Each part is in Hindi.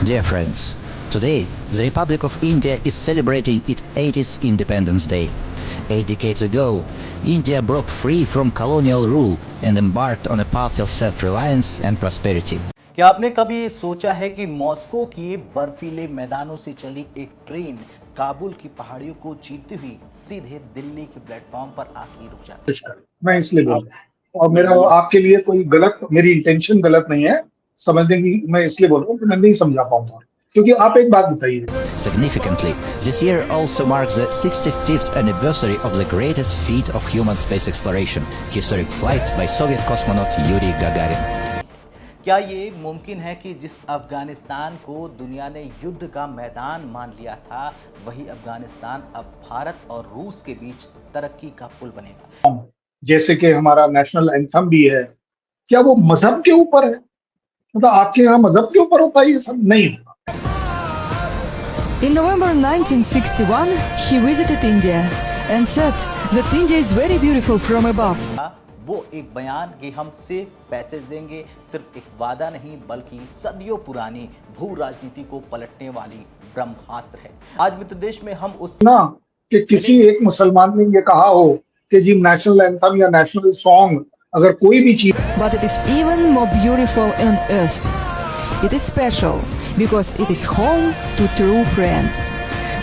Dear friends, today the Republic of India is celebrating its 80th Independence Day. 8 decades ago, India broke free from colonial rule and embarked on a path of self-reliance and prosperity. क्या आपने कभी सोचा है कि मॉस्को के बर्फीले मैदानों से चली एक ट्रेन काबुल की पहाड़ियों को चीरती हुई सीधे दिल्ली के प्लेटफॉर्म पर आके रुक जाती है? मैं इसलिए बोल रहा हूँ और मेरा आपके लिए कोई गलत मेरी इंटेंशन गलत नहीं है समझने की। मैं इसलिए बोल रहा हूँ कि मैं नहीं समझा पाऊंगा क्योंकि आप एक बात बताइए। Significantly, this year also marks the 65th anniversary of the greatest feat of human space exploration, historic flight by Soviet cosmonaut Yuri Gagarin. क्या ये मुमकिन है कि जिस अफगानिस्तान को दुनिया ने युद्ध का मैदान मान लिया था, वही अफगानिस्तान अब भारत और रूस के बीच तरक्की का पुल बनेगा? जैसे कि हमारा नेशनल एंथम भी है, क्या वो मजहब के ऊपर है? मतलब आपके यहाँ मजहब के ऊपर होता है ये सब? नहीं होता। In November 1961, he visited India and said that India is very beautiful from above. वो एक बयान कि हम सिर्फ पैसेज देंगे सिर्फ एक वादा नहीं बल्कि सदियों पुरानी भू राजनीति को पलटने वाली ब्रह्मास्त्र है। आज मित्र देश में हम उस ना कि किसी एक मुसलमान ने ये कहा हो कि जी नेशनल एंथम या नेशनल सॉन्ग अगर कोई भी चीज, But it is even more beautiful on earth. It is special because it is home to true friends.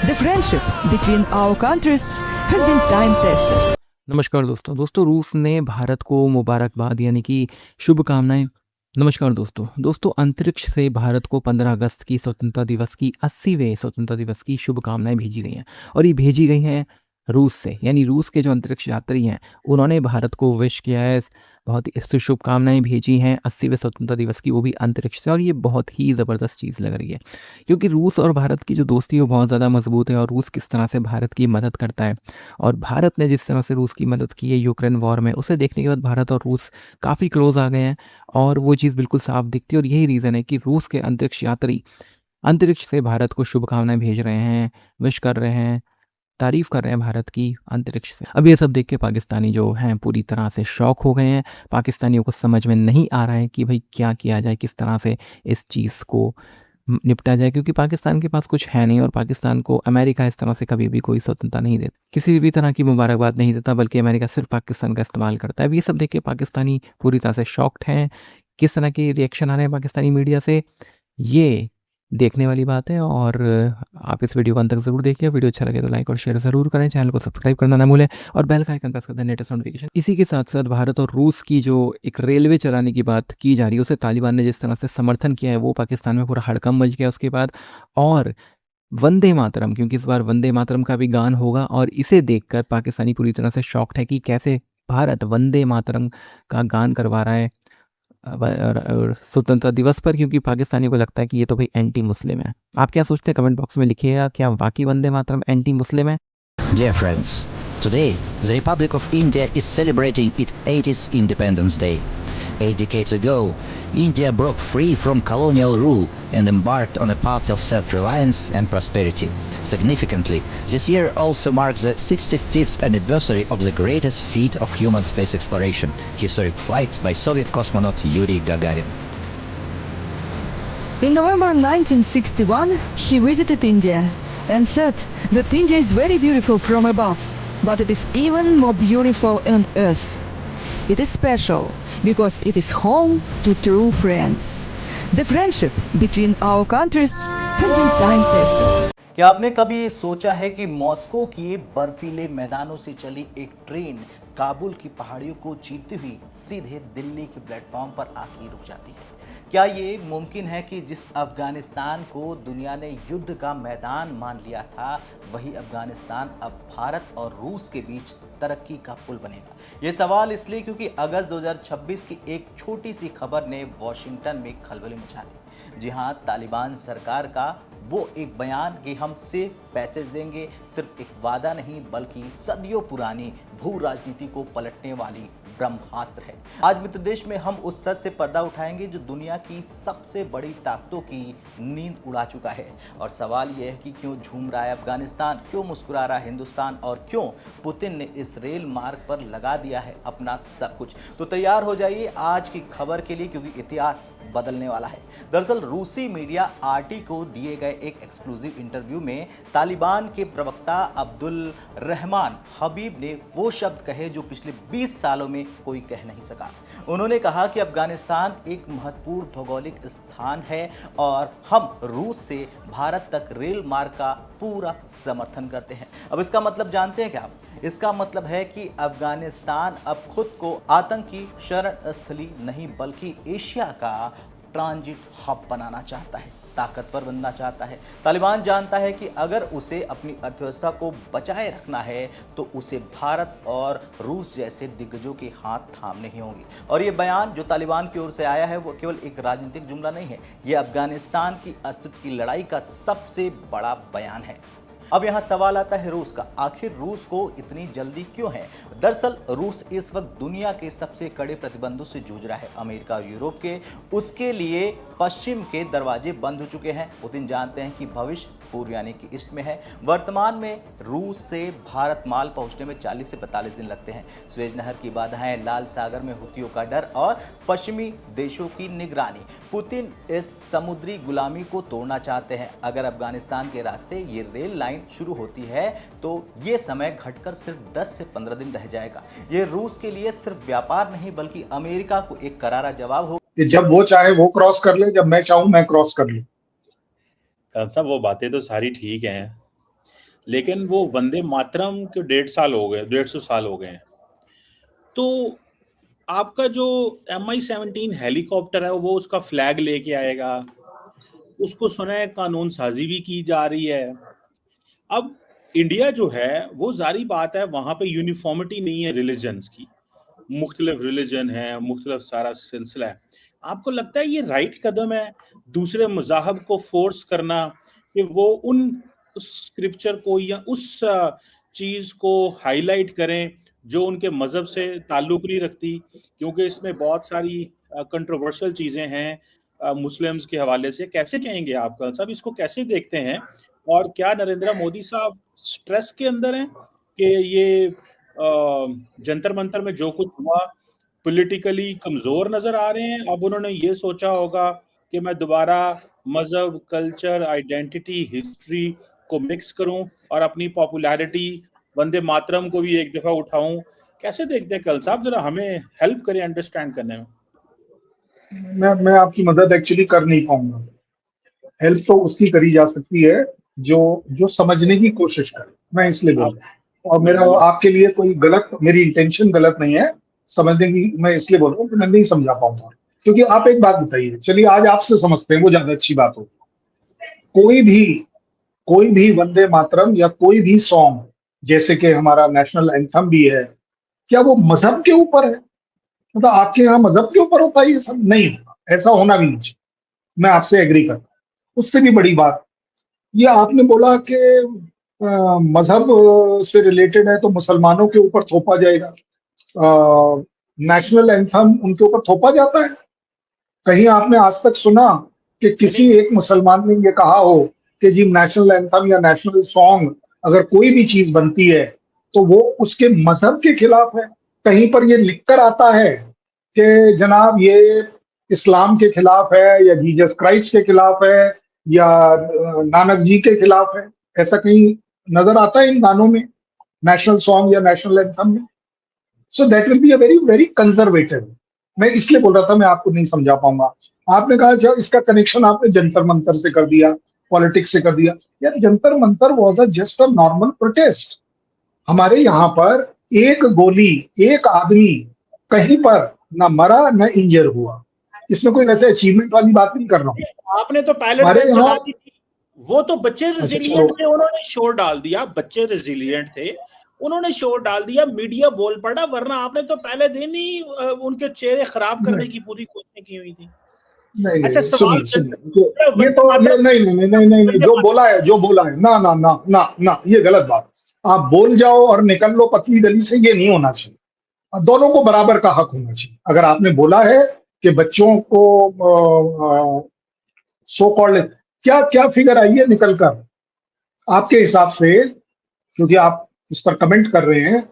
The friendship between our countries has been time tested. नमस्कार दोस्तों रूस ने भारत को मुबारकबाद यानी कि शुभकामनाएं। नमस्कार दोस्तों अंतरिक्ष से भारत को 15 अगस्त की स्वतंत्रता दिवस की 80वें स्वतंत्रता दिवस की शुभकामनाएं भेजी गई हैं और ये भेजी गई हैं रूस से, यानी रूस के जो अंतरिक्ष यात्री हैं उन्होंने भारत को विश किया है, बहुत ही शुभकामनाएं भेजी हैं 80वें स्वतंत्रता दिवस की, वो भी अंतरिक्ष से। और ये बहुत ही ज़बरदस्त चीज़ लग रही है क्योंकि रूस और भारत की जो दोस्ती है वो बहुत ज़्यादा मजबूत है और रूस किस तरह से भारत की मदद करता है और भारत ने जिस तरह से रूस की मदद की है यूक्रेन वॉर में, उसे देखने के बाद भारत और रूस काफ़ी क्लोज आ गए हैं और वो चीज़ बिल्कुल साफ दिखती है। और यही रीज़न है कि रूस के अंतरिक्ष यात्री अंतरिक्ष से भारत को शुभकामनाएं भेज रहे हैं, विश कर रहे हैं, तारीफ कर रहे हैं भारत की अंतरिक्ष से। अब ये सब देख के पाकिस्तानी जो हैं पूरी तरह से शॉक हो गए हैं। पाकिस्तानियों को समझ में नहीं आ रहा है कि भाई क्या किया जाए, किस तरह से इस चीज़ को निपटा जाए, क्योंकि पाकिस्तान के पास कुछ है नहीं और पाकिस्तान को अमेरिका इस तरह से कभी भी कोई स्वतंत्रता नहीं देता, किसी भी तरह की मुबारकबाद नहीं देता, बल्कि अमेरिका सिर्फ पाकिस्तान का इस्तेमाल करता है। अब ये सब देख के पाकिस्तानी पूरी तरह से शॉक्ड हैं। किस तरह के रिएक्शन आ रहे हैं पाकिस्तानी मीडिया से, ये देखने वाली बात है। और आप इस वीडियो को अंत तक जरूर देखिए। वीडियो अच्छा लगे तो लाइक और शेयर जरूर करें, चैनल को सब्सक्राइब करना ना भूलें और बेल का आइकन प्रेस कर दें लेटेस्ट नोटिफिकेशन। इसी के साथ साथ भारत और रूस की जो एक रेलवे चलाने की बात की जा रही है, उसे तालिबान ने जिस तरह से समर्थन किया है वो पाकिस्तान में पूरा हड़कंप मच गया उसके बाद। और वंदे मातरम, क्योंकि इस बार वंदे मातरम का भी गान होगा और इसे देखकर पाकिस्तानी पूरी तरह से शॉक्ड है कि कैसे भारत वंदे मातरम का गान करवा रहा है स्वतंत्रता दिवस पर, क्योंकि पाकिस्तानी को लगता है कि ये तो भाई एंटी मुस्लिम है। आप क्या सोचते हैं कमेंट बॉक्स में लिखिएगा, क्या वाकई वंदे मातरम एंटी मुस्लिम है? Dear friends, today the Republic of India is celebrating its 80th Independence Day. 8 decades ago, India broke free from colonial rule and embarked on a path of self-reliance and prosperity. Significantly, this year also marks the 65th anniversary of the greatest feat of human space exploration, historic flight by Soviet cosmonaut Yuri Gagarin. In November 1961, he visited India and said that India is very beautiful from above, but it is even more beautiful on earth. It is special because it is home to true friends. The friendship between our countries has been time tested. क्या आपने कभी सोचा है कि मॉस्को के बर्फीले मैदानों से चली एक ट्रेन काबुल की पहाड़ियों को चीरती हुई सीधे दिल्ली के प्लेटफॉर्म पर आके रुक जाती है? क्या ये मुमकिन है कि जिस अफगानिस्तान को दुनिया ने युद्ध का मैदान मान लिया था, वही अफगानिस्तान अब भारत और रूस के बीच तरक्की का पुल बनेगा? ये सवाल इसलिए क्योंकि अगस्त 2026 की एक छोटी सी खबर ने वॉशिंगटन में खलबली मचा दी। जी हाँ, तालिबान सरकार का वो एक बयान कि हम सिर्फ पैसेज देंगे सिर्फ एक वादा नहीं बल्कि सदियों पुरानी भू राजनीति को पलटने वाली ब्रह्मास्त्र है। आज मित्र देश में हम उस सच से पर्दा उठाएंगे जो दुनिया की सबसे बड़ी ताकतों की नींद उड़ा चुका है। और सवाल यह है कि क्यों झूम रहा है अफगानिस्तान, क्यों मुस्कुरा रहा है हिंदुस्तान और क्यों पुतिन ने इस रेल मार्ग पर लगा दिया है अपना सब कुछ। तो तैयार हो जाइए आज की खबर के लिए, क्योंकि इतिहास बदलने वाला है। दरअसल रूसी मीडिया आरटी को दिए गए एक एक्सक्लूसिव इंटरव्यू में तालिबान के प्रवक्ता अब्दुल रहमान हबीब ने वो शब्द कहे जो पिछले 20 सालों में कोई कह नहीं सका। उन्होंने कहा कि अफगानिस्तान एक महत्वपूर्ण भौगोलिक स्थान है और हम रूस से भारत तक रेल मार्ग का पूरा समर्थन करते हैं। अब इसका मतलब जानते हैं क्या आप? इसका मतलब है कि अफगानिस्तान अब खुद को आतंकी शरण स्थली नहीं बल्कि एशिया का ट्रांजिट हब बनाना चाहता है, ताकतवर बनना चाहता है। तालिबान जानता है कि अगर उसे अपनी अर्थव्यवस्था को बचाए रखना है तो उसे भारत और रूस जैसे दिग्गजों के हाथ थामने ही होंगे। और ये बयान जो तालिबान की ओर से आया है वो केवल एक राजनीतिक जुमला नहीं है, ये अफगानिस्तान की अस्तित्व की लड़ाई का सबसे बड़ा बयान है। अब यहाँ सवाल आता है रूस का, आखिर रूस को इतनी जल्दी क्यों है? दरअसल रूस इस वक्त दुनिया के सबसे कड़े प्रतिबंधों से जूझ रहा है। अमेरिका और यूरोप के उसके लिए पश्चिम के दरवाजे बंद हो चुके हैं। पुतिन जानते हैं कि भविष्य पूर्व यानी कि ईस्ट में है। वर्तमान में रूस से भारत माल पहुंचने में 40 से 45 दिन लगते हैं। स्वेज नहर की बाधाएं, लाल सागर में हुतियों का डर और पश्चिमी देशों की निगरानी। पुतिन इस समुद्री गुलामी को तोड़ना चाहते हैं। अगर अफगानिस्तान के रास्ते ये रेल लाइन शुरू होती है तो ये समय घटकर सिर्फ 10 से 15 दिन रह जाएगा। ये रूस के लिए सिर्फ व्यापार नहीं बल्कि अमेरिका को एक करारा जवाब हो। जब वो चाहे वो क्रॉस कर ले, जब मैं चाहूं मैं क्रॉस कर लूं। साहब वो बातें तो सारी ठीक हैं, लेकिन वो वंदे मातरम के 150 साल हो गए हैं। तो आपका जो MI-17 हेलीकॉप्टर है वो उसका फ्लैग लेके आएगा, उसको सुना है कानून साजी भी की जा रही है। अब इंडिया जो है वो जारी बात है, वहां पे यूनिफॉर्मिटी नहीं है रिलीजन्स की, मुख्तलिफ रिलीजन है, मुख्तलिफ सारा सिलसिला है। आपको लगता है ये राइट कदम है दूसरे मज़ाहब को फोर्स करना कि वो उन स्क्रिप्चर को या उस चीज़ को हाईलाइट करें जो उनके मज़हब से ताल्लुक़ नहीं रखती? क्योंकि इसमें बहुत सारी कंट्रोवर्शियल चीज़ें हैं मुस्लिम्स के हवाले से। कैसे कहेंगे आप कल साहब, इसको कैसे देखते हैं? और क्या नरेंद्र मोदी साहब स्ट्रेस के अंदर हैं कि ये जंतर मंतर में जो कुछ हुआ पॉलिटिकली कमजोर नजर आ रहे हैं? अब उन्होंने ये सोचा होगा कि मैं दोबारा मजहब, कल्चर, आइडेंटिटी, हिस्ट्री को मिक्स करूं और अपनी पॉपुलैरिटी वंदे मातरम को भी एक दफा उठाऊं। कैसे देखते हैं कल साहब, जरा हमें हेल्प करें अंडरस्टैंड करने में। मैं आपकी मदद एक्चुअली कर नहीं पाऊंगा। हेल्प तो उसकी करी जा सकती है जो समझने की कोशिश करे, मैं इसलिए बोल रहा हूँ। और मेरा आपके लिए कोई गलत, मेरी इंटेंशन गलत नहीं है समझने की, मैं इसलिए बोल रहा हूँ कि मैं नहीं समझा पाऊंगा। क्योंकि आप एक बात बताइए, चलिए आज आपसे समझते हैं, वो ज्यादा अच्छी बात होगी। कोई भी वंदे मातरम या कोई भी सॉन्ग, जैसे कि हमारा नेशनल एंथम भी है, क्या वो मजहब के ऊपर है? मतलब आपके यहाँ मजहब के ऊपर होता है ये सब? नहीं होता, ऐसा होना भी नहीं चाहिए। मैं आपसे एग्री करता हूँ। उससे भी बड़ी बात, ये आपने बोला कि मजहब से रिलेटेड है तो मुसलमानों के ऊपर थोपा जाएगा। नेशनल एंथम उनके ऊपर थोपा जाता है? कहीं आपने आज तक सुना कि किसी एक मुसलमान ने ये कहा हो कि जी नेशनल एंथम या नेशनल सॉन्ग अगर कोई भी चीज बनती है तो वो उसके मजहब के खिलाफ है? कहीं पर ये लिखकर आता है कि जनाब ये इस्लाम के खिलाफ है या जीसस क्राइस्ट के खिलाफ है या नानक जी के खिलाफ है? ऐसा कहीं नजर आता है इन गानों में, नेशनल सॉन्ग या नेशनल एंथम में? So that will be a very very conservative. मैं इसलिए बोल रहा था, मैं आपको नहीं समझा पाऊंगा। आपने कहा अच्छा इसका कनेक्शन आपने जंतर मंतर से कर दिया, पॉलिटिक्स से कर दिया। यार Jantar Mantar was just a normal protest. हमारे यहाँ पर एक गोली, एक आदमी कहीं पर ना मरा ना इंजर हुआ। इसमें कोई वैसे अचीवमेंट वाली बात नहीं कर रहा हूँ। आपने तो पायलट गन चला दी थी, वो तो बच्चे रेजिलिएंट थे, उन्होंने शोर डाल दिया। बच्चे रेजिलिएंट थे, उन्होंने शोर डाल दिया, मीडिया बोल पड़ा, वरना आपने तो पहले दिन ही उनके चेहरे खराब करने की पूरी कोशिश की हुई थी। नहीं, अच्छा सवाल ये तो नहीं, जो बोला है ना, ये गलत बात। आप बोल जाओ और निकल लो पतली गली से, ये नहीं होना चाहिए। दोनों को बराबर का हक होना चाहिए। अगर आपने बोला है कि बच्चों को सो कॉल्ड, क्या क्या फिगर आई है निकल कर आपके हिसाब से, क्योंकि आप इस पर कमेंट कर रहे हैं,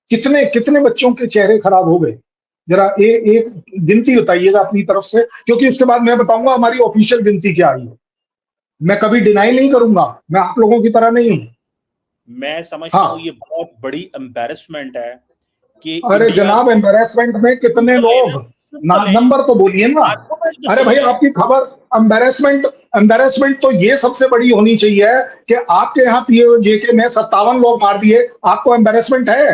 कितने कितने बच्चों के चेहरे खराब हो गए? जरा एक गिनती बताइएगा अपनी तरफ से, क्योंकि उसके बाद मैं बताऊंगा हमारी ऑफिशियल गिनती क्या आई है। मैं कभी डिनाई नहीं करूंगा, मैं आप लोगों की तरह नहीं हूं। मैं समझता हाँ। हूँ ये बहुत बड़ी एम्बैरेसमेंट है कि अरे इंडिया जनाब, एम्बेरसमेंट में कितने लोग, नंबर तो बोलिए ना। आपको मैं तो अरे सुन भाई लें। आपकी खबर, एम्बेरसमेंट तो ये सबसे बड़ी होनी चाहिए कि आपके यहाँ पीओजे के में 57 लोग मार दिए, आपको एम्बेरसमेंट है?